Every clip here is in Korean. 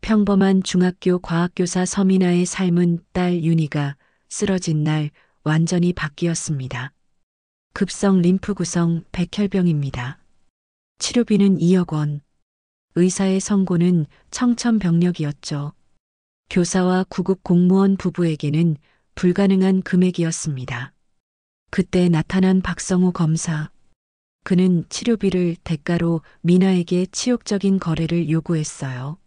평범한 중학교 과학교사 서민아의 삶은 딸 윤희가 쓰러진 날 완전히 바뀌었습니다. 급성 림프 구성 백혈병입니다. 치료비는 2억 원. 의사의 선고는 청천벽력이었죠. 교사와 구급 공무원 부부에게는 불가능한 금액이었습니다. 그때 나타난 박성호 검사. 그는 치료비를 대가로 미나에게 치욕적인 거래를 요구했어요.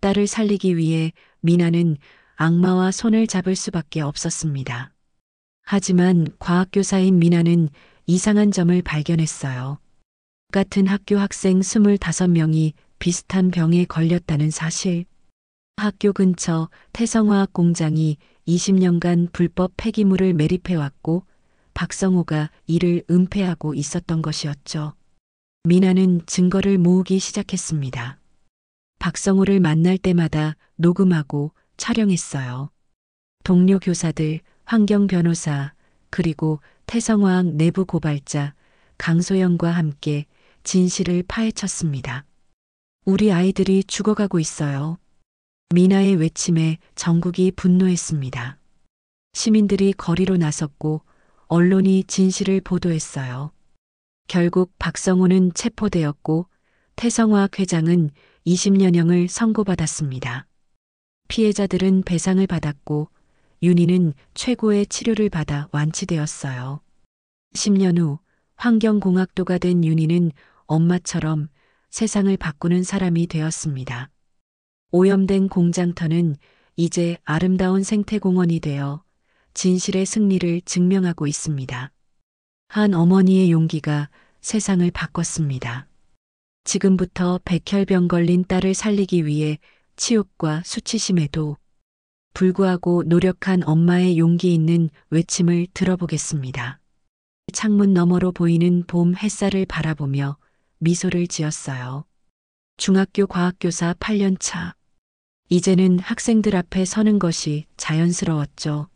딸을 살리기 위해 미나는 악마와 손을 잡을 수밖에 없었습니다. 하지만 과학교사인 미나는 이상한 점을 발견했어요. 같은 학교 학생 25명이 비슷한 병에 걸렸다는 사실. 학교 근처 태성화학 공장이 20년간 불법 폐기물을 매립해왔고 박성호가 이를 은폐하고 있었던 것이었죠. 미나는 증거를 모으기 시작했습니다. 박성호를 만날 때마다 녹음하고 촬영했어요. 동료 교사들, 환경 변호사, 그리고 태성화학 내부 고발자 강소영과 함께 진실을 파헤쳤습니다. 우리 아이들이 죽어가고 있어요. 미나의 외침에 전국이 분노했습니다. 시민들이 거리로 나섰고 언론이 진실을 보도했어요. 결국 박성호는 체포되었고 태성화학 회장은 20년형을 선고받았습니다. 피해자들은 배상을 받았고 윤희는 최고의 치료를 받아 완치되었어요. 10년 후 환경공학도가 된 윤희는 엄마처럼 세상을 바꾸는 사람이 되었습니다. 오염된 공장터는 이제 아름다운 생태공원이 되어 진실의 승리를 증명하고 있습니다. 한 어머니의 용기가 세상을 바꿨습니다. 지금부터 백혈병 걸린 딸을 살리기 위해 치욕과 수치심에도 불구하고 노력한 엄마의 용기 있는 외침을 들어보겠습니다. 창문 너머로 보이는 봄 햇살을 바라보며 미소를 지었어요. 중학교 과학교사 8년 차. 이제는 학생들 앞에 서는 것이 자연스러웠죠.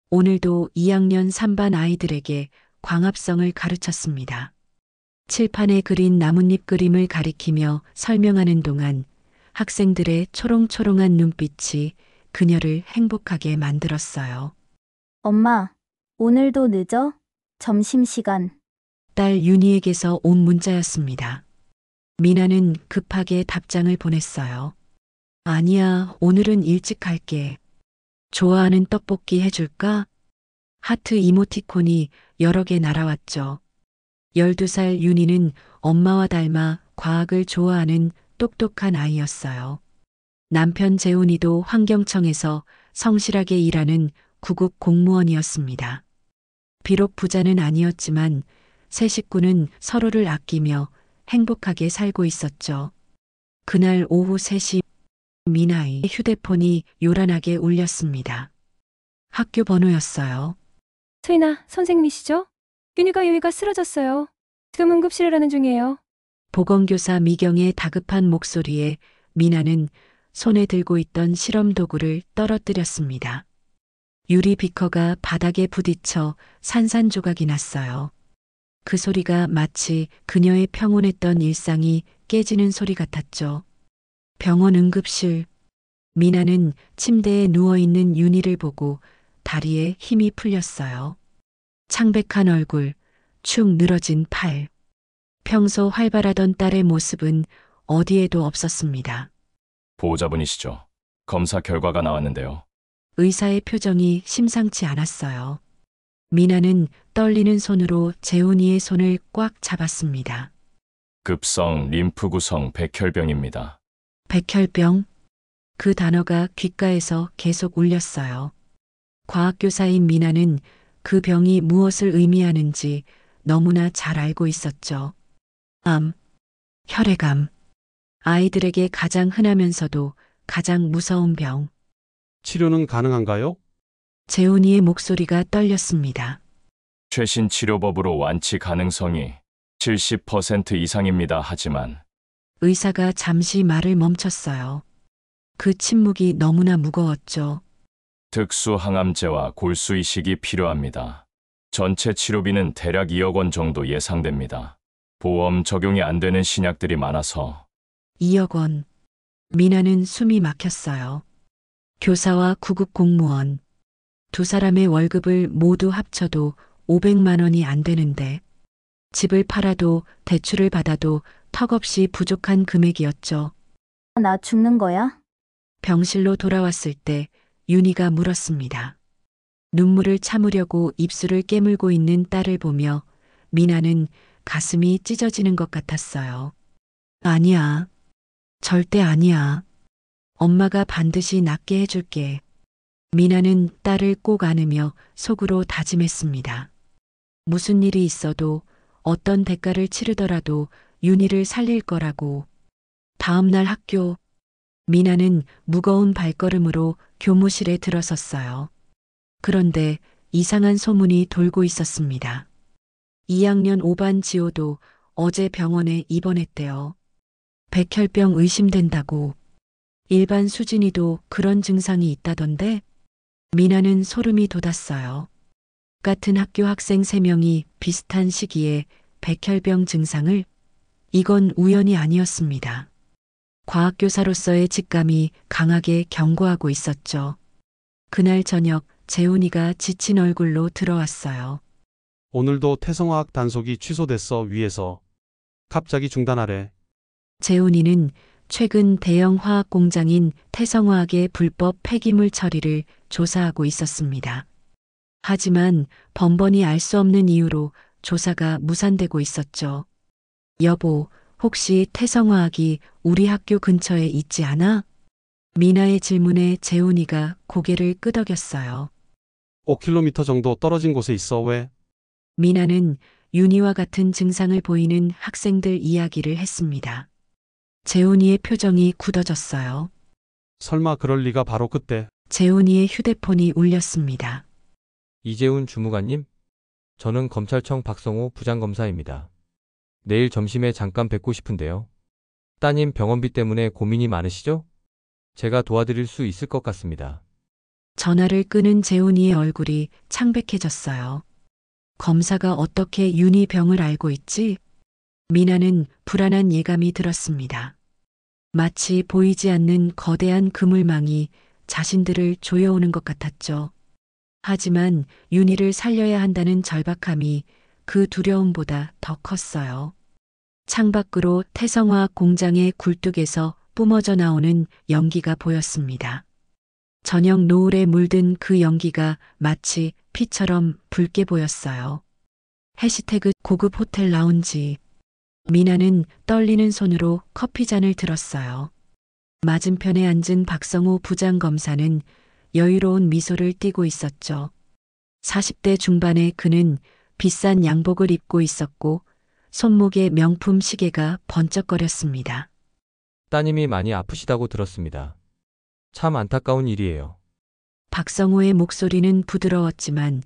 오늘도 2학년 3반 아이들에게 광합성을 가르쳤습니다. 칠판에 그린 나뭇잎 그림을 가리키며 설명하는 동안 학생들의 초롱초롱한 눈빛이 그녀를 행복하게 만들었어요. 엄마, 오늘도 늦어? 점심시간. 딸 윤희에게서 온 문자였습니다. 미나는 급하게 답장을 보냈어요. 아니야, 오늘은 일찍 갈게. 좋아하는 떡볶이 해줄까? 하트 이모티콘이 여러 개 날아왔죠. 12살 윤희는 엄마와 닮아 과학을 좋아하는 똑똑한 아이였어요. 남편 재훈이도 환경청에서 성실하게 일하는 구급 공무원이었습니다. 비록 부자는 아니었지만 세 식구는 서로를 아끼며 행복하게 살고 있었죠. 그날 오후 3시 미나의 휴대폰이 요란하게 울렸습니다. 학교 번호였어요. 서인아, 선생님이시죠? 윤희가 여기가 쓰러졌어요. 지금 응급실에 가는 중이에요. 보건교사 미경의 다급한 목소리에 미나는 손에 들고 있던 실험 도구를 떨어뜨렸습니다. 유리 비커가 바닥에 부딪혀 산산조각이 났어요. 그 소리가 마치 그녀의 평온했던 일상이 깨지는 소리 같았죠. 병원 응급실. 미나는 침대에 누워있는 윤희를 보고 다리에 힘이 풀렸어요. 창백한 얼굴, 축 늘어진 팔. 평소 활발하던 딸의 모습은 어디에도 없었습니다. 보호자분이시죠? 검사 결과가 나왔는데요. 의사의 표정이 심상치 않았어요. 미나는 떨리는 손으로 재훈이의 손을 꽉 잡았습니다. 급성 림프 구성 백혈병입니다. 백혈병? 그 단어가 귓가에서 계속 울렸어요. 과학교사인 미나는 그 병이 무엇을 의미하는지 너무나 잘 알고 있었죠. 암, 혈액암. 아이들에게 가장 흔하면서도 가장 무서운 병. 치료는 가능한가요? 재훈이의 목소리가 떨렸습니다. 최신 치료법으로 완치 가능성이 70% 이상입니다. 하지만 의사가 잠시 말을 멈췄어요. 그 침묵이 너무나 무거웠죠. 특수 항암제와 골수 이식이 필요합니다. 전체 치료비는 대략 2억 원 정도 예상됩니다. 보험 적용이 안 되는 신약들이 많아서 2억 원. 미나는 숨이 막혔어요. 교사와 구급 공무원. 두 사람의 월급을 모두 합쳐도 500만 원이 안 되는데 집을 팔아도 대출을 받아도 턱없이 부족한 금액이었죠. 나 죽는 거야? 병실로 돌아왔을 때 윤희가 물었습니다. 눈물을 참으려고 입술을 깨물고 있는 딸을 보며 미나는 가슴이 찢어지는 것 같았어요. 아니야. 절대 아니야. 엄마가 반드시 낫게 해줄게. 미나는 딸을 꼭 안으며 속으로 다짐했습니다. 무슨 일이 있어도 어떤 대가를 치르더라도 윤희를 살릴 거라고. 다음 날 학교, 미나는 무거운 발걸음으로 교무실에 들어섰어요. 그런데 이상한 소문이 돌고 있었습니다. 2학년 5반 지호도 어제 병원에 입원했대요. 백혈병 의심된다고. 일반 수진이도 그런 증상이 있다던데? 미나는 소름이 돋았어요. 같은 학교 학생 3명이 비슷한 시기에 백혈병 증상을? 이건 우연이 아니었습니다. 과학교사로서의 직감이 강하게 경고하고 있었죠. 그날 저녁 재훈이가 지친 얼굴로 들어왔어요. 오늘도 태성화학 단속이 취소됐어 위에서. 갑자기 중단하래. 재훈이는 최근 대형 화학 공장인 태성화학의 불법 폐기물 처리를 조사하고 있었습니다. 하지만 번번이 알 수 없는 이유로 조사가 무산되고 있었죠. 여보, 혹시 태성화학이 우리 학교 근처에 있지 않아? 미나의 질문에 재훈이가 고개를 끄덕였어요. 5km 정도 떨어진 곳에 있어 왜? 미나는 윤희와 같은 증상을 보이는 학생들 이야기를 했습니다. 재훈이의 표정이 굳어졌어요. 설마 그럴 리가 바로 그때. 재훈이의 휴대폰이 울렸습니다. 이재훈 주무관님? 저는 검찰청 박성호 부장검사입니다. 내일 점심에 잠깐 뵙고 싶은데요. 따님 병원비 때문에 고민이 많으시죠? 제가 도와드릴 수 있을 것 같습니다. 전화를 끄는 재훈이의 얼굴이 창백해졌어요. 검사가 어떻게 윤희 병을 알고 있지? 미나는 불안한 예감이 들었습니다. 마치 보이지 않는 거대한 그물망이 자신들을 조여오는 것 같았죠. 하지만 윤희를 살려야 한다는 절박함이 그 두려움보다 더 컸어요. 창밖으로 태성화학 공장의 굴뚝에서 뿜어져 나오는 연기가 보였습니다. 저녁 노을에 물든 그 연기가 마치 피처럼 붉게 보였어요. 해시태그 고급 호텔 라운지. 미나는 떨리는 손으로 커피잔을 들었어요. 맞은편에 앉은 박성호 부장검사는 여유로운 미소를 띠고 있었죠. 40대 중반의 그는 비싼 양복을 입고 있었고 손목에 명품 시계가 번쩍거렸습니다. 따님이 많이 아프시다고 들었습니다. 참 안타까운 일이에요. 박성호의 목소리는 부드러웠지만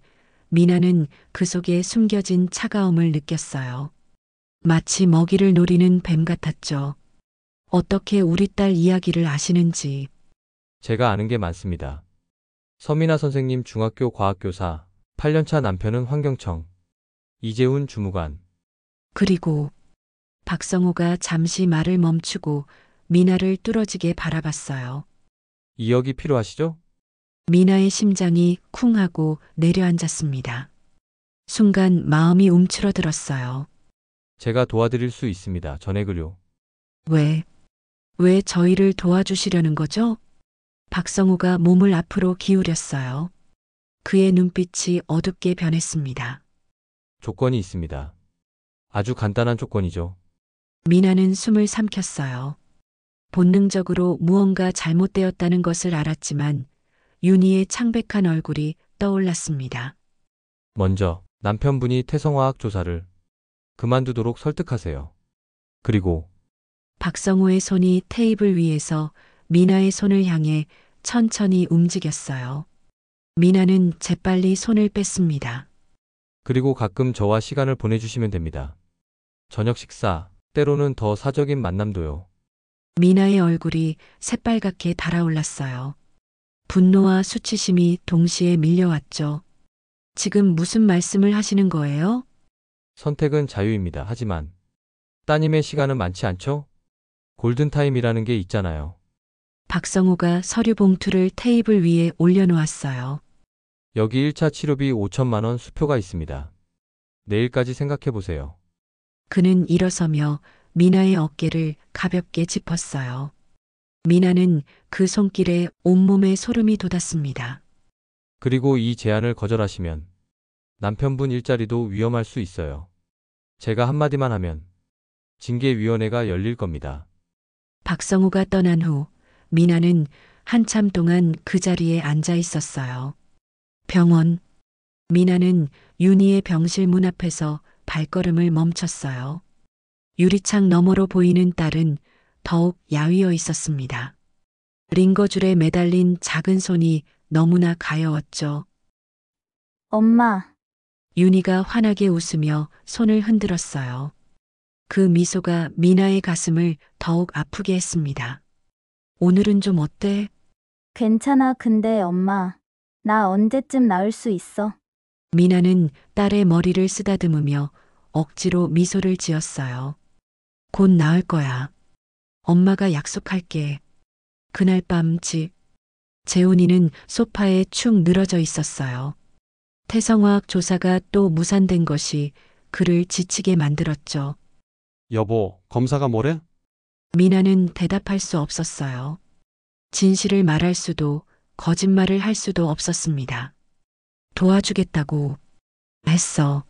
미나는 그 속에 숨겨진 차가움을 느꼈어요. 마치 먹이를 노리는 뱀 같았죠. 어떻게 우리 딸 이야기를 아시는지. 제가 아는 게 많습니다. 서민아 선생님 중학교 과학교사, 8년차 남편은 환경청, 이재훈 주무관. 그리고 박성호가 잠시 말을 멈추고 미나를 뚫어지게 바라봤어요. 2억이 필요하시죠? 미나의 심장이 쿵 하고 내려앉았습니다. 순간 마음이 움츠러들었어요. 제가 도와드릴 수 있습니다. 전액을요. 왜 저희를 도와주시려는 거죠? 박성우가 몸을 앞으로 기울였어요. 그의 눈빛이 어둡게 변했습니다. 조건이 있습니다. 아주 간단한 조건이죠. 미나는 숨을 삼켰어요. 본능적으로 무언가 잘못되었다는 것을 알았지만 윤희의 창백한 얼굴이 떠올랐습니다. 먼저 남편분이 태성화학 조사를 그만두도록 설득하세요. 그리고 박성호의 손이 테이블 위에서 미나의 손을 향해 천천히 움직였어요. 미나는 재빨리 손을 뺐습니다. 그리고 가끔 저와 시간을 보내주시면 됩니다. 저녁 식사, 때로는 더 사적인 만남도요. 미나의 얼굴이 새빨갛게 달아올랐어요. 분노와 수치심이 동시에 밀려왔죠. 지금 무슨 말씀을 하시는 거예요? 선택은 자유입니다. 하지만 따님의 시간은 많지 않죠? 골든타임이라는 게 있잖아요. 박성호가 서류 봉투를 테이블 위에 올려놓았어요. 여기 1차 치료비 5천만 원 수표가 있습니다. 내일까지 생각해 보세요. 그는 일어서며 미나의 어깨를 가볍게 짚었어요. 미나는 그 손길에 온몸에 소름이 돋았습니다. 그리고 이 제안을 거절하시면 남편분 일자리도 위험할 수 있어요. 제가 한마디만 하면 징계위원회가 열릴 겁니다. 박성호가 떠난 후 미나는 한참 동안 그 자리에 앉아 있었어요. 병원. 미나는 윤희의 병실 문 앞에서 발걸음을 멈췄어요. 유리창 너머로 보이는 딸은 더욱 야위어 있었습니다. 링거줄에 매달린 작은 손이 너무나 가여웠죠. 엄마, 윤희가 환하게 웃으며 손을 흔들었어요. 그 미소가 미나의 가슴을 더욱 아프게 했습니다. 오늘은 좀 어때? 괜찮아. 근데 엄마, 나 언제쯤 나을 수 있어? 미나는 딸의 머리를 쓰다듬으며 억지로 미소를 지었어요. 곧 나을 거야. 엄마가 약속할게. 그날 밤 집. 재훈이는 소파에 축 늘어져 있었어요. 태성화학 조사가 또 무산된 것이 그를 지치게 만들었죠. 여보, 검사가 뭐래? 미나는 대답할 수 없었어요. 진실을 말할 수도 거짓말을 할 수도 없었습니다. 도와주겠다고 했어.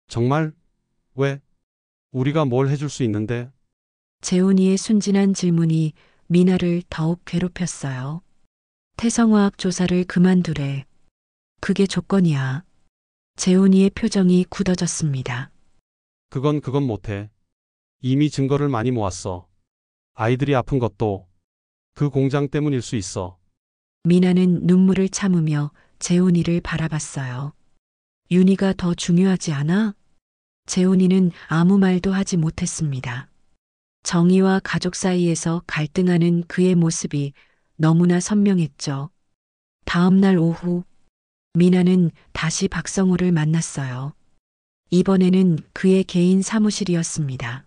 정말? 왜? 우리가 뭘 해줄 수 있는데? 재훈이의 순진한 질문이 미나를 더욱 괴롭혔어요. 태성화학 조사를 그만두래. 그게 조건이야. 재훈이의 표정이 굳어졌습니다. 그건 못해. 이미 증거를 많이 모았어. 아이들이 아픈 것도 그 공장 때문일 수 있어. 미나는 눈물을 참으며 재훈이를 바라봤어요. 윤희가 더 중요하지 않아? 재훈이는 아무 말도 하지 못했습니다. 정의와 가족 사이에서 갈등하는 그의 모습이 너무나 선명했죠. 다음 날 오후, 미나는 다시 박성호를 만났어요. 이번에는 그의 개인 사무실이었습니다.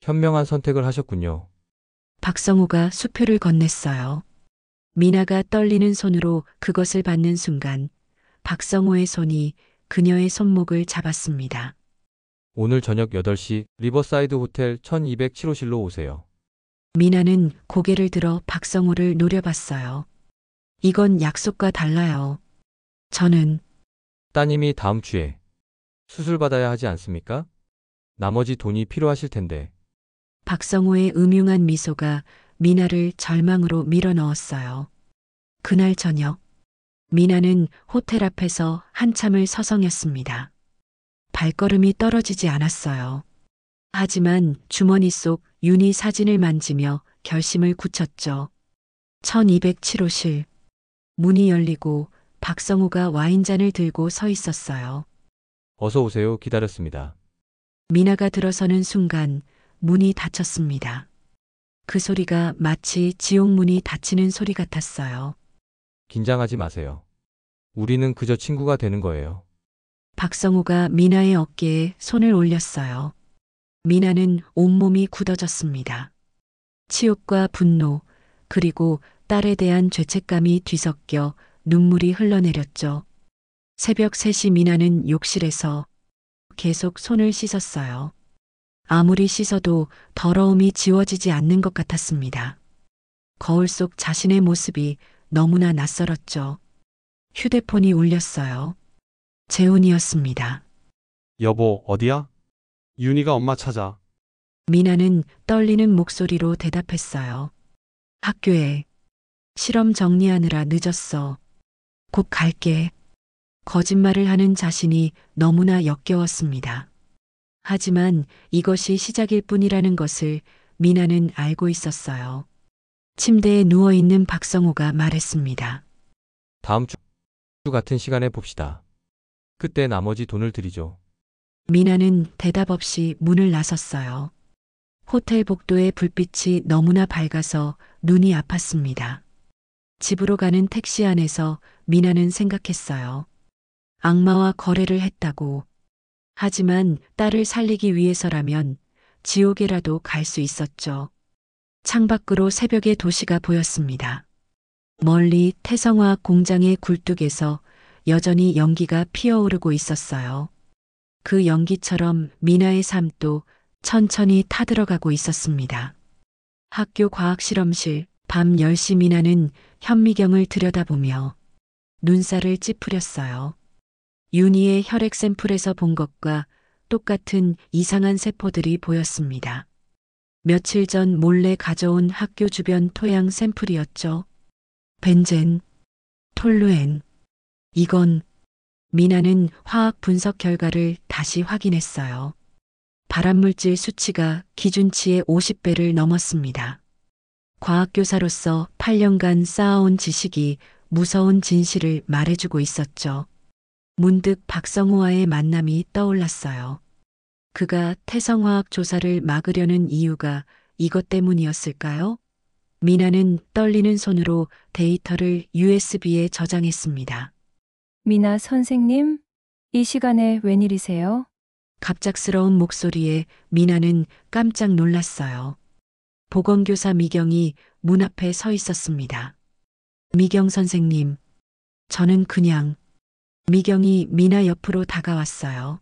현명한 선택을 하셨군요. 박성호가 수표를 건넸어요. 미나가 떨리는 손으로 그것을 받는 순간 박성호의 손이 그녀의 손목을 잡았습니다. 오늘 저녁 8시 리버사이드 호텔 1207호실로 오세요. 미나는 고개를 들어 박성호를 노려봤어요. 이건 약속과 달라요. 저는 따님이 다음 주에 수술 받아야 하지 않습니까? 나머지 돈이 필요하실 텐데. 박성호의 음흉한 미소가 미나를 절망으로 밀어넣었어요. 그날 저녁, 미나는 호텔 앞에서 한참을 서성였습니다. 발걸음이 떨어지지 않았어요. 하지만 주머니 속 윤희 사진을 만지며 결심을 굳혔죠. 1207호실. 문이 열리고 박성호가 와인잔을 들고 서 있었어요. 어서 오세요. 기다렸습니다. 미나가 들어서는 순간 문이 닫혔습니다. 그 소리가 마치 지옥문이 닫히는 소리 같았어요. 긴장하지 마세요. 우리는 그저 친구가 되는 거예요. 박성호가 미나의 어깨에 손을 올렸어요. 미나는 온몸이 굳어졌습니다. 치욕과 분노, 그리고 딸에 대한 죄책감이 뒤섞여 눈물이 흘러내렸죠. 새벽 3시 미나는 욕실에서 계속 손을 씻었어요. 아무리 씻어도 더러움이 지워지지 않는 것 같았습니다. 거울 속 자신의 모습이 너무나 낯설었죠. 휴대폰이 울렸어요. 재훈이었습니다. 여보, 어디야? 윤희가 엄마 찾아. 미나는 떨리는 목소리로 대답했어요. 학교에. 실험 정리하느라 늦었어. 곧 갈게. 거짓말을 하는 자신이 너무나 역겨웠습니다. 하지만 이것이 시작일 뿐이라는 것을 미나는 알고 있었어요. 침대에 누워있는 박성호가 말했습니다. 다음 주 같은 시간에 봅시다. 그때 나머지 돈을 드리죠. 미나는 대답 없이 문을 나섰어요. 호텔 복도의 불빛이 너무나 밝아서 눈이 아팠습니다. 집으로 가는 택시 안에서 미나는 생각했어요. 악마와 거래를 했다고. 하지만 딸을 살리기 위해서라면 지옥에라도 갈 수 있었죠. 창밖으로 새벽의 도시가 보였습니다. 멀리 태성화학 공장의 굴뚝에서 여전히 연기가 피어오르고 있었어요. 그 연기처럼 미나의 삶도 천천히 타들어가고 있었습니다. 학교 과학실험실, 밤 10시 미나는 현미경을 들여다보며 눈살을 찌푸렸어요. 윤희의 혈액 샘플에서 본 것과 똑같은 이상한 세포들이 보였습니다. 며칠 전 몰래 가져온 학교 주변 토양 샘플이었죠. 벤젠, 톨루엔. 이건 미나는 화학 분석 결과를 다시 확인했어요. 발암물질 수치가 기준치의 50배를 넘었습니다. 과학교사로서 8년간 쌓아온 지식이 무서운 진실을 말해주고 있었죠. 문득 박성호와의 만남이 떠올랐어요. 그가 태성화학 조사를 막으려는 이유가 이것 때문이었을까요? 미나는 떨리는 손으로 데이터를 USB에 저장했습니다. 미나 선생님, 이 시간에 웬일이세요? 갑작스러운 목소리에 미나는 깜짝 놀랐어요. 보건교사 미경이 문 앞에 서 있었습니다. 미경 선생님, 저는 그냥... 미경이 미나 옆으로 다가왔어요.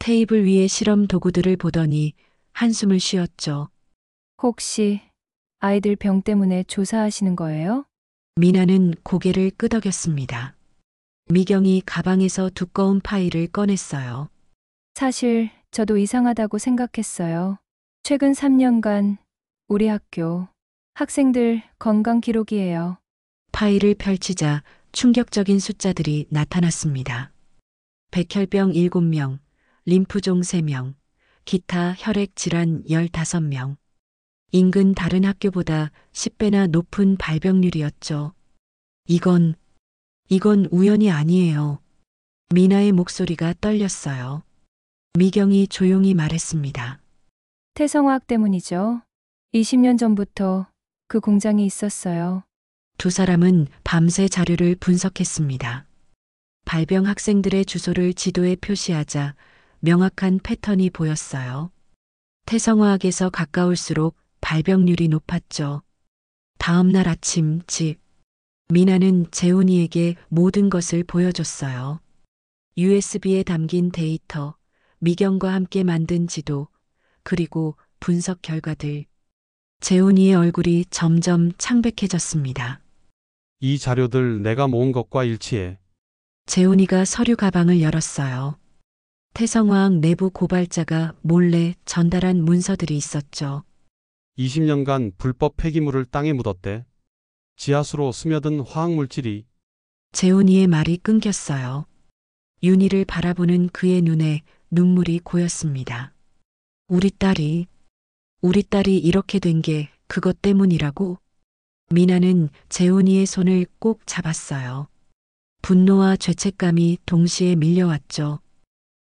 테이블 위에 실험 도구들을 보더니 한숨을 쉬었죠. 혹시 아이들 병 때문에 조사하시는 거예요? 미나는 고개를 끄덕였습니다. 미경이 가방에서 두꺼운 파일을 꺼냈어요. 사실 저도 이상하다고 생각했어요. 최근 3년간 우리 학교 학생들 건강 기록이에요. 파일을 펼치자 충격적인 숫자들이 나타났습니다. 백혈병 7명, 림프종 3명, 기타 혈액 질환 15명. 인근 다른 학교보다 10배나 높은 발병률이었죠. 이건 우연이 아니에요. 미나의 목소리가 떨렸어요. 미경이 조용히 말했습니다. 태성화학 때문이죠. 20년 전부터 그 공장이 있었어요. 두 사람은 밤새 자료를 분석했습니다. 발병 학생들의 주소를 지도에 표시하자 명확한 패턴이 보였어요. 태성화학에서 가까울수록 발병률이 높았죠. 다음 날 아침 미나는 재훈이에게 모든 것을 보여줬어요. USB에 담긴 데이터, 미경과 함께 만든 지도, 그리고 분석 결과들. 재훈이의 얼굴이 점점 창백해졌습니다. 이 자료들 내가 모은 것과 일치해. 재훈이가 서류 가방을 열었어요. 태성화학 내부 고발자가 몰래 전달한 문서들이 있었죠. 20년간 불법 폐기물을 땅에 묻었대. 지하수로 스며든 화학물질이. 재훈이의 말이 끊겼어요. 윤희를 바라보는 그의 눈에 눈물이 고였습니다. 우리 딸이 이렇게 된 게 그것 때문이라고? 미나는 재훈이의 손을 꼭 잡았어요. 분노와 죄책감이 동시에 밀려왔죠.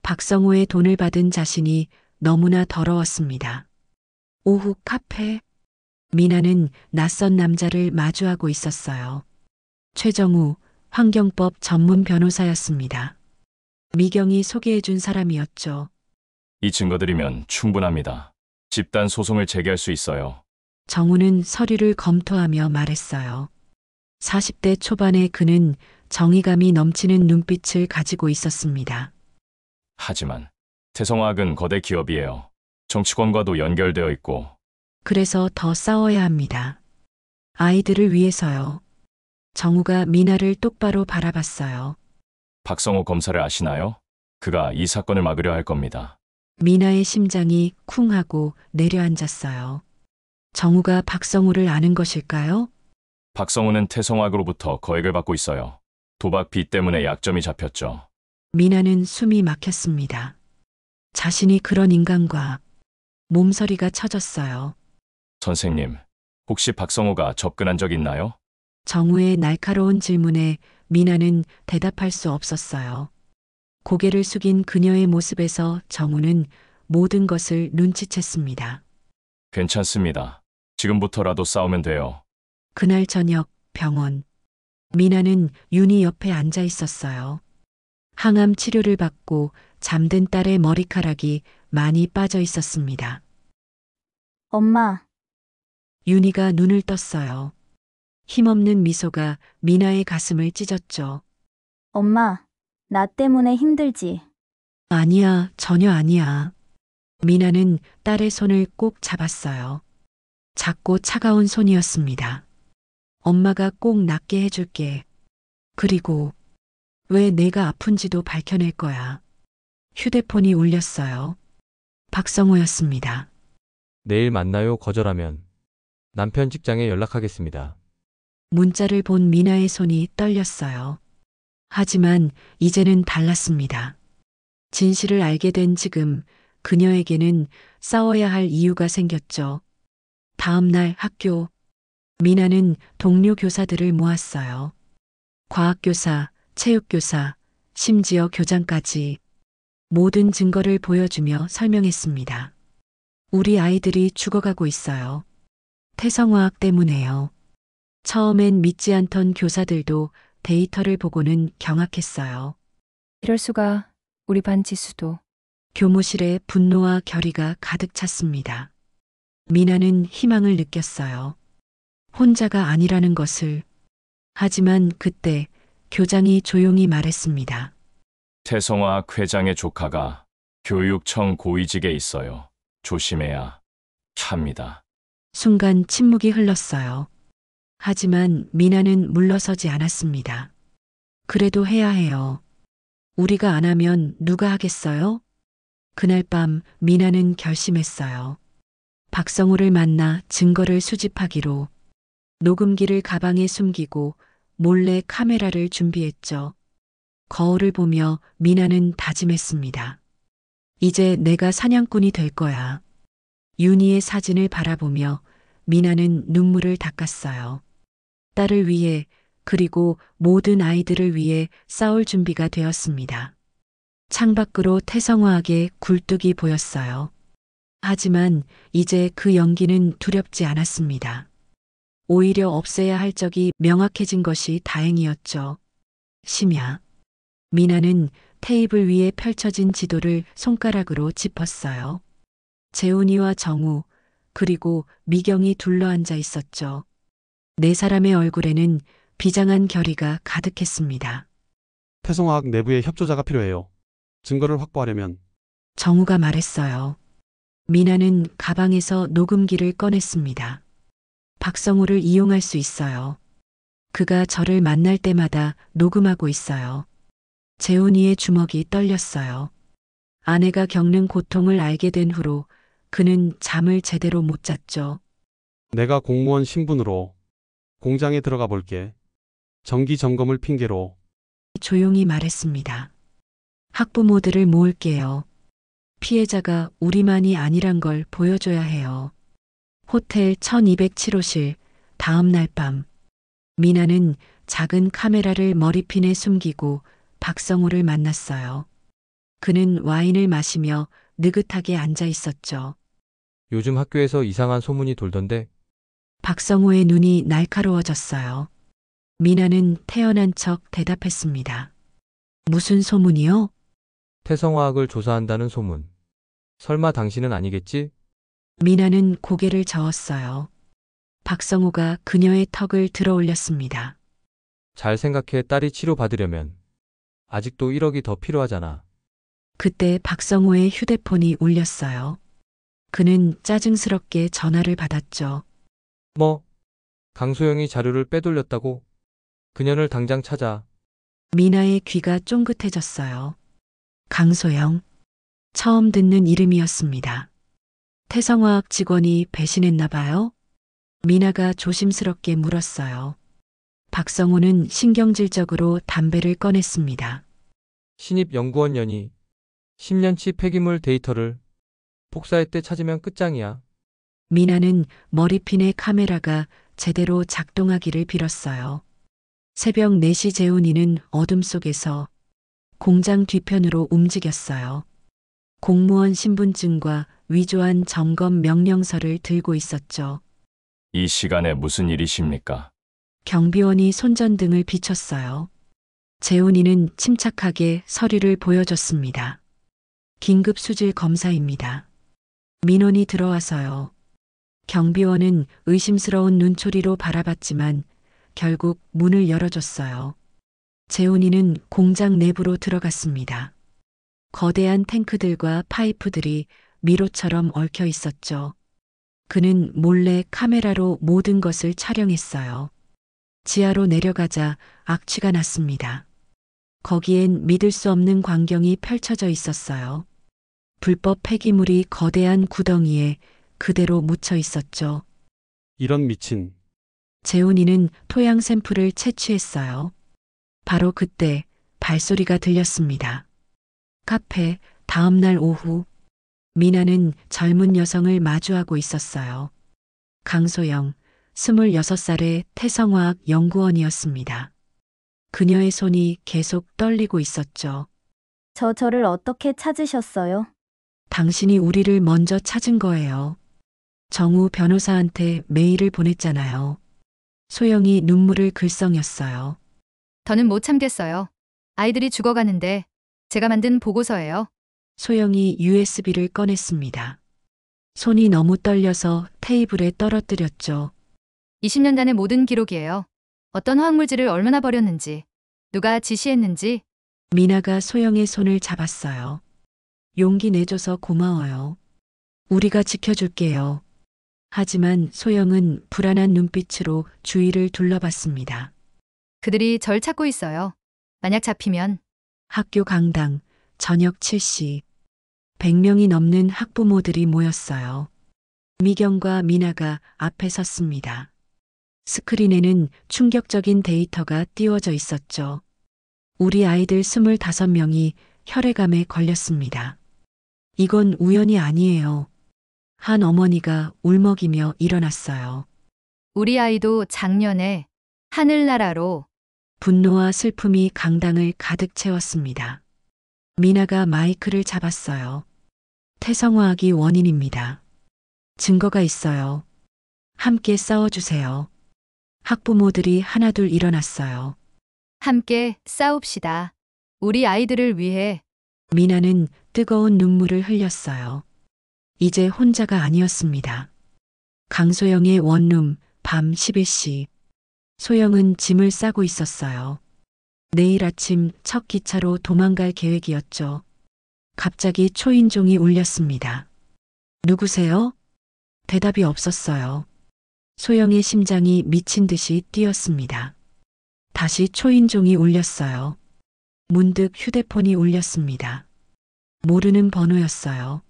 박성호의 돈을 받은 자신이 너무나 더러웠습니다. 오후 카페. 미나는 낯선 남자를 마주하고 있었어요. 최정우 환경법 전문 변호사였습니다. 미경이 소개해준 사람이었죠. 이 증거들이면 충분합니다. 집단 소송을 제기할 수 있어요. 정우는 서류를 검토하며 말했어요. 40대 초반의 그는 정의감이 넘치는 눈빛을 가지고 있었습니다. 하지만 태성화학은 거대 기업이에요. 정치권과도 연결되어 있고 그래서 더 싸워야 합니다. 아이들을 위해서요. 정우가 미나를 똑바로 바라봤어요. 박성호 검사를 아시나요? 그가 이 사건을 막으려 할 겁니다. 미나의 심장이 쿵 하고 내려앉았어요. 정우가 박성우를 아는 것일까요? 박성호는 태성화학으로부터 거액을 받고 있어요. 도박 빚 때문에 약점이 잡혔죠. 미나는 숨이 막혔습니다. 자신이 그런 인간과 몸서리가 쳐졌어요. 선생님, 혹시 박성호가 접근한 적 있나요? 정우의 날카로운 질문에 미나는 대답할 수 없었어요. 고개를 숙인 그녀의 모습에서 정우는 모든 것을 눈치챘습니다. 괜찮습니다. 지금부터라도 싸우면 돼요. 그날 저녁 병원. 미나는 윤희 옆에 앉아 있었어요. 항암 치료를 받고 잠든 딸의 머리카락이 많이 빠져 있었습니다. 엄마, 윤희가 눈을 떴어요. 힘없는 미소가 미나의 가슴을 찢었죠. 엄마, 나 때문에 힘들지? 아니야, 전혀 아니야. 미나는 딸의 손을 꼭 잡았어요. 작고 차가운 손이었습니다. 엄마가 꼭 낫게 해줄게. 그리고 왜 내가 아픈지도 밝혀낼 거야. 휴대폰이 울렸어요. 박성호였습니다. 내일 만나요. 거절하면 남편 직장에 연락하겠습니다. 문자를 본 미나의 손이 떨렸어요. 하지만 이제는 달랐습니다. 진실을 알게 된 지금 그녀에게는 싸워야 할 이유가 생겼죠. 다음 날 학교, 미나는 동료 교사들을 모았어요. 과학교사, 체육교사, 심지어 교장까지 모든 증거를 보여주며 설명했습니다. 우리 아이들이 죽어가고 있어요. 태성화학 때문에요. 처음엔 믿지 않던 교사들도 데이터를 보고는 경악했어요. 이럴 수가. 우리 반 지수도. 교무실에 분노와 결의가 가득 찼습니다. 미나는 희망을 느꼈어요. 혼자가 아니라는 것을. 하지만 그때 교장이 조용히 말했습니다. 태성화학 회장의 조카가 교육청 고위직에 있어요. 조심해야 합니다. 순간 침묵이 흘렀어요. 하지만 미나는 물러서지 않았습니다. 그래도 해야 해요. 우리가 안 하면 누가 하겠어요? 그날 밤 미나는 결심했어요. 박성호를 만나 증거를 수집하기로. 녹음기를 가방에 숨기고 몰래 카메라를 준비했죠. 거울을 보며 미나는 다짐했습니다. 이제 내가 사냥꾼이 될 거야. 윤희의 사진을 바라보며 미나는 눈물을 닦았어요. 딸을 위해 그리고 모든 아이들을 위해 싸울 준비가 되었습니다. 창밖으로 태성화학의 굴뚝이 보였어요. 하지만 이제 그 연기는 두렵지 않았습니다. 오히려 없애야 할 적이 명확해진 것이 다행이었죠. 심야. 미나는 테이블 위에 펼쳐진 지도를 손가락으로 짚었어요. 재훈이와 정우, 그리고 미경이 둘러앉아 있었죠. 네 사람의 얼굴에는 비장한 결의가 가득했습니다. 태성화학 내부에 협조자가 필요해요. 증거를 확보하려면 정우가 말했어요. 미나는 가방에서 녹음기를 꺼냈습니다. 박성호를 이용할 수 있어요. 그가 저를 만날 때마다 녹음하고 있어요. 재훈이의 주먹이 떨렸어요. 아내가 겪는 고통을 알게 된 후로 그는 잠을 제대로 못 잤죠. 내가 공무원 신분으로 공장에 들어가 볼게. 정기 점검을 핑계로 조용히 말했습니다. 학부모들을 모을게요. 피해자가 우리만이 아니란 걸 보여줘야 해요. 호텔 1207호실 다음 날 밤. 미나는 작은 카메라를 머리핀에 숨기고 박성호를 만났어요. 그는 와인을 마시며 느긋하게 앉아 있었죠. 요즘 학교에서 이상한 소문이 돌던데 박성호의 눈이 날카로워졌어요. 미나는 태연한 척 대답했습니다. 무슨 소문이요? 태성화학을 조사한다는 소문. 설마 당신은 아니겠지? 미나는 고개를 저었어요. 박성호가 그녀의 턱을 들어 올렸습니다. 잘 생각해. 딸이 치료받으려면 아직도 1억이 더 필요하잖아. 그때 박성호의 휴대폰이 울렸어요. 그는 짜증스럽게 전화를 받았죠. 뭐? 강소영이 자료를 빼돌렸다고? 그녀를 당장 찾아. 미나의 귀가 쫑긋해졌어요. 강소영. 처음 듣는 이름이었습니다. 태성화학 직원이 배신했나 봐요? 미나가 조심스럽게 물었어요. 박성호는 신경질적으로 담배를 꺼냈습니다. 신입 연구원연이 10년치 폐기물 데이터를 복사했대. 찾으면 끝장이야. 미나는 머리핀의 카메라가 제대로 작동하기를 빌었어요. 새벽 4시 재훈이는 어둠 속에서 공장 뒤편으로 움직였어요. 공무원 신분증과 위조한 점검 명령서를 들고 있었죠. 이 시간에 무슨 일이십니까? 경비원이 손전등을 비췄어요. 재훈이는 침착하게 서류를 보여줬습니다. 긴급 수질 검사입니다. 민원이 들어와서요. 경비원은 의심스러운 눈초리로 바라봤지만 결국 문을 열어줬어요. 재훈이는 공장 내부로 들어갔습니다. 거대한 탱크들과 파이프들이 미로처럼 얽혀 있었죠. 그는 몰래 카메라로 모든 것을 촬영했어요. 지하로 내려가자 악취가 났습니다. 거기엔 믿을 수 없는 광경이 펼쳐져 있었어요. 불법 폐기물이 거대한 구덩이에 그대로 묻혀 있었죠. 이런 미친. 재훈이는 토양 샘플을 채취했어요. 바로 그때 발소리가 들렸습니다. 카페, 다음 날 오후, 미나는 젊은 여성을 마주하고 있었어요. 강소영, 26살의 태성화학 연구원이었습니다. 그녀의 손이 계속 떨리고 있었죠. 저를 어떻게 찾으셨어요? 당신이 우리를 먼저 찾은 거예요. 정우 변호사한테 메일을 보냈잖아요. 소영이 눈물을 글썽였어요. 더는 못 참겠어요. 아이들이 죽어가는데 제가 만든 보고서예요. 소영이 USB를 꺼냈습니다. 손이 너무 떨려서 테이블에 떨어뜨렸죠. 20년간의 모든 기록이에요. 어떤 화학물질을 얼마나 버렸는지, 누가 지시했는지. 미나가 소영의 손을 잡았어요. 용기 내줘서 고마워요. 우리가 지켜줄게요. 하지만 소영은 불안한 눈빛으로 주위를 둘러봤습니다. 그들이 절 찾고 있어요. 만약 잡히면. 학교 강당, 저녁 7시. 100명이 넘는 학부모들이 모였어요. 미경과 미나가 앞에 섰습니다. 스크린에는 충격적인 데이터가 띄워져 있었죠. 우리 아이들 25명이 혈액암에 걸렸습니다. 이건 우연이 아니에요. 한 어머니가 울먹이며 일어났어요. 우리 아이도 작년에 하늘나라로. 분노와 슬픔이 강당을 가득 채웠습니다. 미나가 마이크를 잡았어요. 태성화학이 원인입니다. 증거가 있어요. 함께 싸워주세요. 학부모들이 하나둘 일어났어요. 함께 싸웁시다. 우리 아이들을 위해. 미나는 뜨거운 눈물을 흘렸어요. 이제 혼자가 아니었습니다. 강소영의 원룸, 밤 11시. 소영은 짐을 싸고 있었어요. 내일 아침 첫 기차로 도망갈 계획이었죠. 갑자기 초인종이 울렸습니다. 누구세요? 대답이 없었어요. 소영의 심장이 미친 듯이 뛰었습니다. 다시 초인종이 울렸어요. 문득 휴대폰이 울렸습니다. 모르는 번호였어요.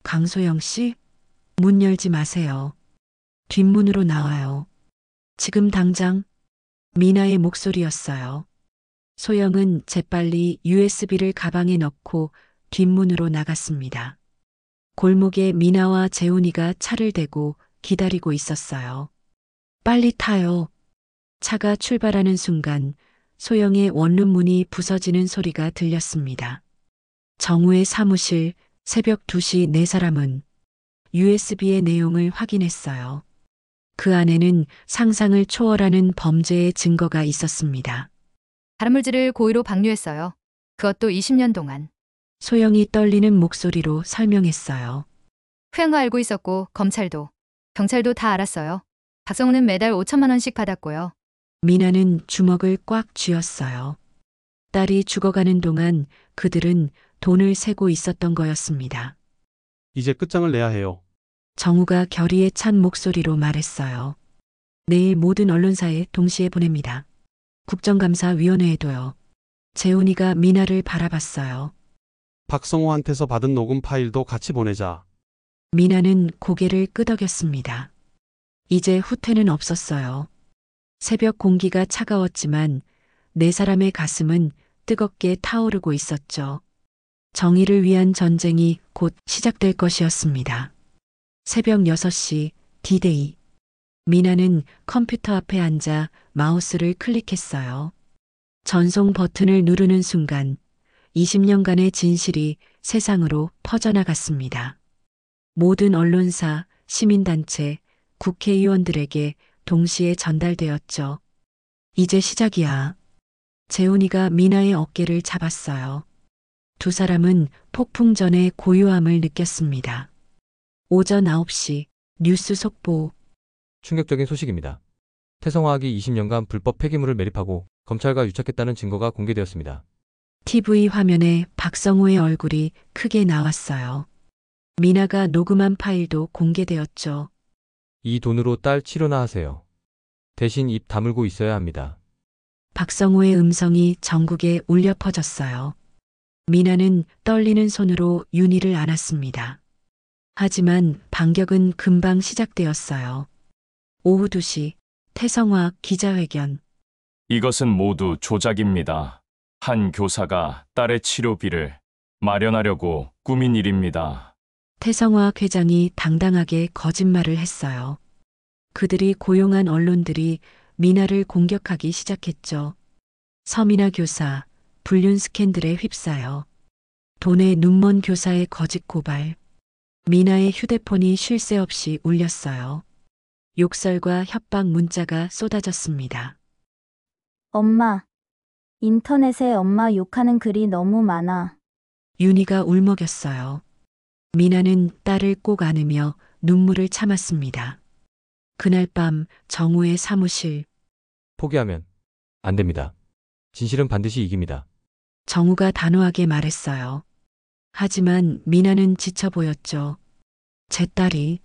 강소영 씨? 문 열지 마세요. 뒷문으로 나와요. 지금 당장. 미나의 목소리였어요. 소영은 재빨리 USB를 가방에 넣고 뒷문으로 나갔습니다. 골목에 미나와 재훈이가 차를 대고 기다리고 있었어요. 빨리 타요. 차가 출발하는 순간 소영의 원룸 문이 부서지는 소리가 들렸습니다. 정우의 사무실, 새벽 2시 네 사람은 USB의 내용을 확인했어요. 그 안에는 상상을 초월하는 범죄의 증거가 있었습니다. 발암물질을 고의로 방류했어요. 그것도 20년 동안. 소영이 떨리는 목소리로 설명했어요. 회원과 알고 있었고 검찰도, 경찰도 다 알았어요. 박성우는 매달 5천만 원씩 받았고요. 미나는 주먹을 꽉 쥐었어요. 딸이 죽어가는 동안 그들은 돈을 세고 있었던 거였습니다. 이제 끝장을 내야 해요. 정우가 결의에 찬 목소리로 말했어요. 내일 모든 언론사에 동시에 보냅니다. 국정감사위원회에도요. 재훈이가 미나를 바라봤어요. 박성호한테서 받은 녹음 파일도 같이 보내자. 미나는 고개를 끄덕였습니다. 이제 후퇴는 없었어요. 새벽 공기가 차가웠지만 네 사람의 가슴은 뜨겁게 타오르고 있었죠. 정의를 위한 전쟁이 곧 시작될 것이었습니다. 새벽 6시 D-Day. 미나는 컴퓨터 앞에 앉아 마우스를 클릭했어요. 전송 버튼을 누르는 순간 20년간의 진실이 세상으로 퍼져나갔습니다. 모든 언론사, 시민단체, 국회의원들에게 동시에 전달되었죠. 이제 시작이야. 재훈이가 미나의 어깨를 잡았어요. 두 사람은 폭풍 전의 고요함을 느꼈습니다. 오전 9시 뉴스 속보. 충격적인 소식입니다. 태성화학이 20년간 불법 폐기물을 매립하고 검찰과 유착했다는 증거가 공개되었습니다. TV 화면에 박성호의 얼굴이 크게 나왔어요. 미나가 녹음한 파일도 공개되었죠. 이 돈으로 딸 치료나 하세요. 대신 입 다물고 있어야 합니다. 박성호의 음성이 전국에 울려 퍼졌어요. 미나는 떨리는 손으로 윤희를 안았습니다. 하지만 반격은 금방 시작되었어요. 오후 2시 태성화 기자회견. 이것은 모두 조작입니다. 한 교사가 딸의 치료비를 마련하려고 꾸민 일입니다. 태성화 회장이 당당하게 거짓말을 했어요. 그들이 고용한 언론들이 미나를 공격하기 시작했죠. 서미나 교사, 불륜 스캔들에 휩싸여. 돈에 눈먼 교사의 거짓 고발. 미나의 휴대폰이 쉴 새 없이 울렸어요. 욕설과 협박 문자가 쏟아졌습니다. 엄마, 인터넷에 엄마 욕하는 글이 너무 많아. 윤희가 울먹였어요. 미나는 딸을 꼭 안으며 눈물을 참았습니다. 그날 밤 정우의 사무실. 포기하면 안 됩니다. 진실은 반드시 이깁니다. 정우가 단호하게 말했어요. 하지만 미나는 지쳐 보였죠. 제 딸이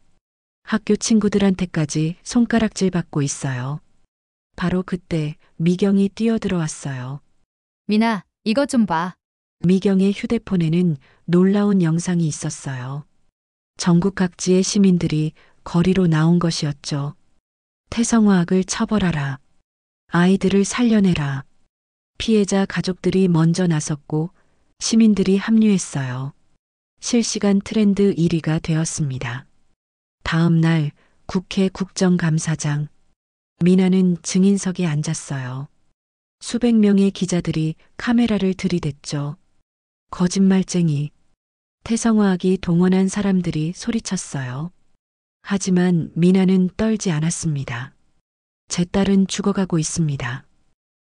학교 친구들한테까지 손가락질 받고 있어요. 바로 그때 미경이 뛰어들어왔어요. 미나, 이것 좀 봐. 미경의 휴대폰에는 놀라운 영상이 있었어요. 전국 각지의 시민들이 거리로 나온 것이었죠. 태성화학을 처벌하라. 아이들을 살려내라. 피해자 가족들이 먼저 나섰고 시민들이 합류했어요. 실시간 트렌드 1위가 되었습니다. 다음 날 국회 국정감사장. 미나는 증인석에 앉았어요. 수백 명의 기자들이 카메라를 들이댔죠. 거짓말쟁이. 태성화학이 동원한 사람들이 소리쳤어요. 하지만 미나는 떨지 않았습니다. 제 딸은 죽어가고 있습니다.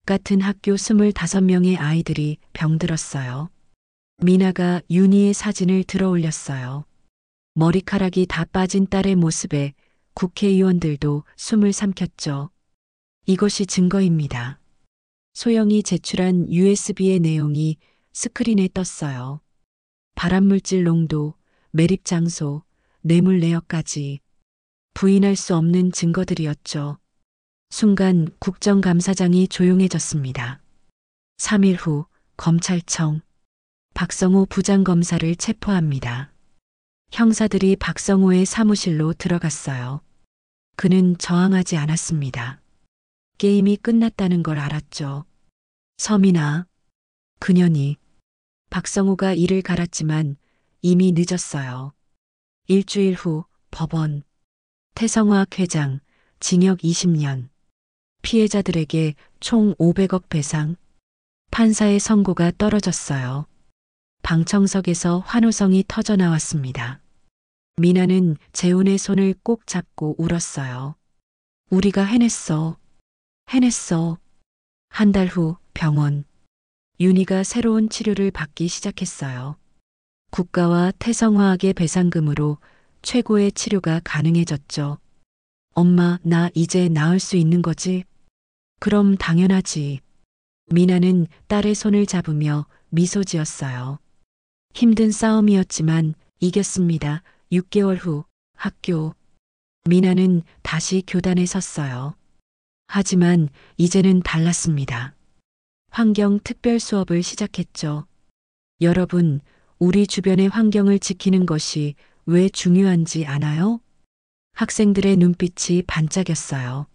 같은 학교 25명의 아이들이 병들었어요. 미나가 윤희의 사진을 들어 올렸어요. 머리카락이 다 빠진 딸의 모습에 국회의원들도 숨을 삼켰죠. 이것이 증거입니다. 소영이 제출한 USB의 내용이 스크린에 떴어요. 발암물질 농도, 매립 장소, 뇌물 내역까지 부인할 수 없는 증거들이었죠. 순간 국정감사장이 조용해졌습니다. 3일 후 검찰청. 박성호 부장검사를 체포합니다. 형사들이 박성호의 사무실로 들어갔어요. 그는 저항하지 않았습니다. 게임이 끝났다는 걸 알았죠. 서민아. 그년이. 박성호가 이를 갈았지만 이미 늦었어요. 일주일 후 법원. 태성화학 회장 징역 20년. 피해자들에게 총 500억 배상. 판사의 선고가 떨어졌어요. 방청석에서 환호성이 터져 나왔습니다. 미나는 재훈의 손을 꼭 잡고 울었어요. 우리가 해냈어. 해냈어. 한 달 후 병원. 윤희가 새로운 치료를 받기 시작했어요. 국가와 태성화학의 배상금으로 최고의 치료가 가능해졌죠. 엄마, 나 이제 나을 수 있는 거지? 그럼 당연하지. 미나는 딸의 손을 잡으며 미소 지었어요. 힘든 싸움이었지만 이겼습니다. 6개월 후 학교. 미나는 다시 교단에 섰어요. 하지만 이제는 달랐습니다. 환경 특별 수업을 시작했죠. 여러분, 우리 주변의 환경을 지키는 것이 왜 중요한지 아나요? 학생들의 눈빛이 반짝였어요.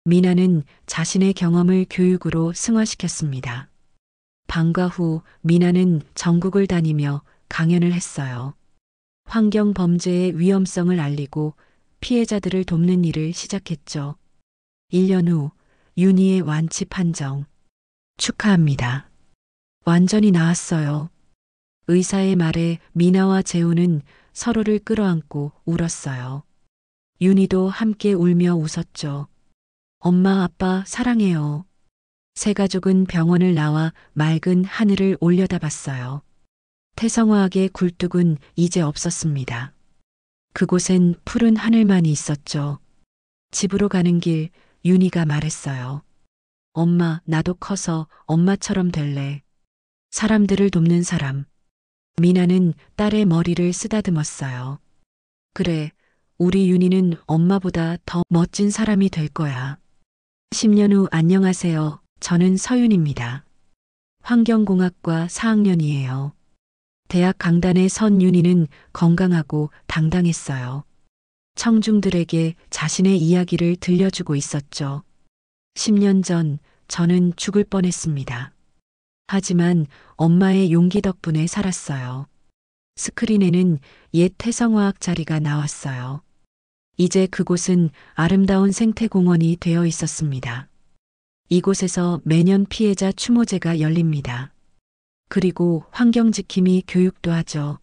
미나는 자신의 경험을 교육으로 승화시켰습니다. 방과 후 미나는 전국을 다니며 강연을 했어요. 환경 범죄의 위험성을 알리고 피해자들을 돕는 일을 시작했죠. 1년 후 윤희의 완치 판정. 축하합니다. 완전히 나았어요. 의사의 말에 미나와 재훈은 서로를 끌어안고 울었어요. 윤희도 함께 울며 웃었죠. 엄마, 아빠 사랑해요. 세 가족은 병원을 나와 맑은 하늘을 올려다봤어요. 태성화학의 굴뚝은 이제 없었습니다. 그곳엔 푸른 하늘만이 있었죠. 집으로 가는 길 윤희가 말했어요. 엄마, 나도 커서 엄마처럼 될래. 사람들을 돕는 사람. 미나는 딸의 머리를 쓰다듬었어요. 그래, 우리 윤희는 엄마보다 더 멋진 사람이 될 거야. 10년 후 안녕하세요. 저는 서윤입니다. 환경공학과 4학년이에요. 대학 강단에 선 윤희는 건강하고 당당했어요. 청중들에게 자신의 이야기를 들려주고 있었죠. 10년 전 저는 죽을 뻔했습니다. 하지만 엄마의 용기 덕분에 살았어요. 스크린에는 옛 태성화학 자리가 나왔어요. 이제 그곳은 아름다운 생태공원이 되어 있었습니다. 이곳에서 매년 피해자 추모제가 열립니다. 그리고 환경지킴이 교육도 하죠.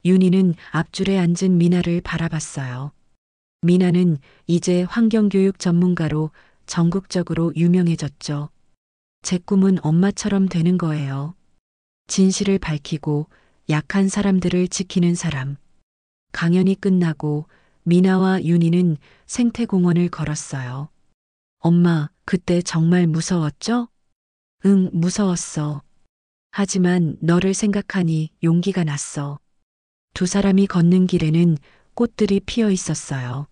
윤희는 앞줄에 앉은 미나를 바라봤어요. 미나는 이제 환경교육 전문가로 전국적으로 유명해졌죠. 제 꿈은 엄마처럼 되는 거예요. 진실을 밝히고 약한 사람들을 지키는 사람. 강연이 끝나고 미나와 윤희는 생태공원을 걸었어요. 엄마, 그때 정말 무서웠죠? 응, 무서웠어. 하지만 너를 생각하니 용기가 났어. 두 사람이 걷는 길에는 꽃들이 피어 있었어요.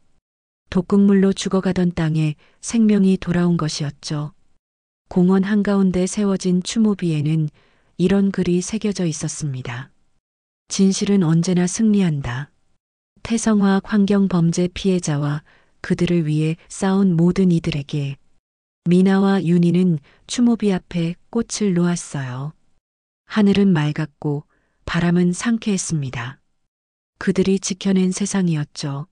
독극물로 죽어가던 땅에 생명이 돌아온 것이었죠. 공원 한가운데 세워진 추모비에는 이런 글이 새겨져 있었습니다. 진실은 언제나 승리한다. 태성화학 환경범죄 피해자와 그들을 위해 싸운 모든 이들에게. 미나와 윤희는 추모비 앞에 꽃을 놓았어요. 하늘은 맑았고 바람은 상쾌했습니다. 그들이 지켜낸 세상이었죠.